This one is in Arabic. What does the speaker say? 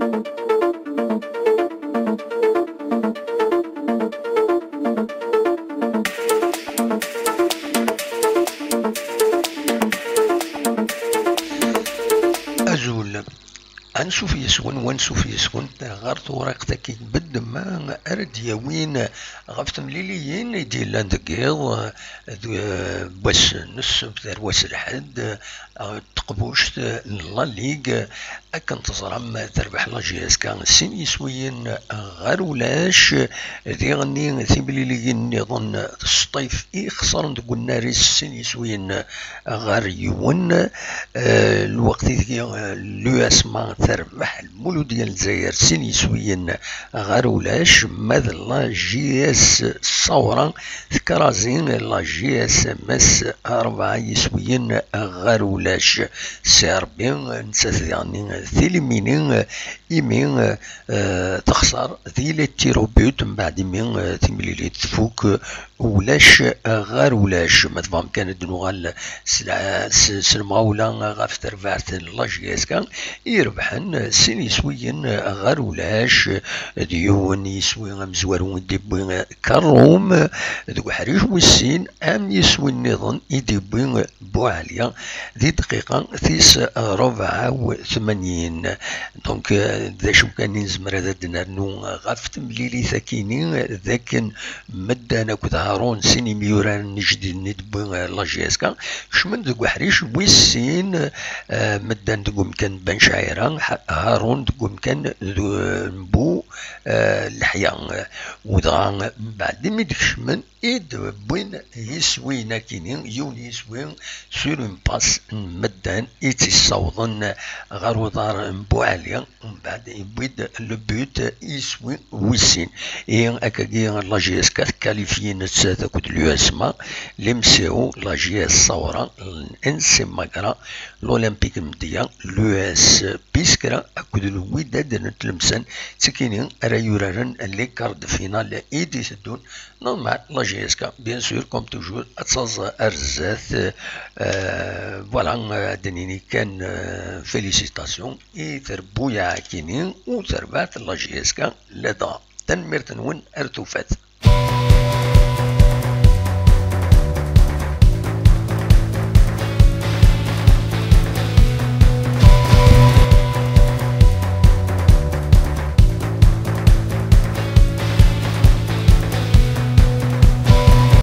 أزول أنشوف يسون ونشوف يسون غير ورقة كي بد ما أرد يوين غفت مليليين ديال لاندكيض بس نص بثار واس الحد تقبوشت لا ليغ أكن تزرم تربح لا جياس كان سين يسوين غير ولاش ذي غني ثي مليليين نظن الصيف خسرن تقول ناري سين يسوين غير يون الوقت ذي لو اسما تربح المولو ديال الجزائر سين يسوين غير ولاش ماذا لا جي اس الصورة ذكرازين لا جي اس مس 4 يسوين غير ولاش سي ربي نسات يعني ثيلمينين يمين تخسر ذي التيروبيوت من بعد يمين تمليلي تفوك ولاش غير ولاش ما تفهم كان دنوغال سلماولا غاف ترفعت لا جي اس كان يربحن سين يسوين غير ولاش ديون يسوي مزوارون ديبوين كروم ذو حريش والسين ام يسوي النظام يديبوين بوعليا ذي دقيقة ثيس 84 دونك ذا شو كان نزمر هذا دنارنو غاف تمليلي ثاكيني ذاك مدانا كود هارون سيني ميوران نجدي ندبوين لا جي اس كان شمن ذو حريش والسين مدان تقوم كان بن شاعرة هارون تقوم كان نبو الحياة وضغان بعد مدكش من إيد بوين يسوينا كينين يون يسوين سور اون باس مدان يتصوضن غارو دار نبو عليا ومن بعد يبويد لو بوت يسوي ويسين إيه أكاكي لا جي اس كاليفيين تساتا كود لو اسما لمسيو لا جي اس صورة الانسي ماكرا الأولمبيك مديا لو اس بيسكرا أكود الوداد نتلمسن سكينين رايورارن لي كارد فينال إيدي سدون نورمال لا جي اس كا بيان سور كوم توجور اتصاز ارزاث فوالا دنيني كان فيليسيتاسيون اي تربويا كينين و تربات لا جي اس كا لدى تنمير تنون ارتوفات.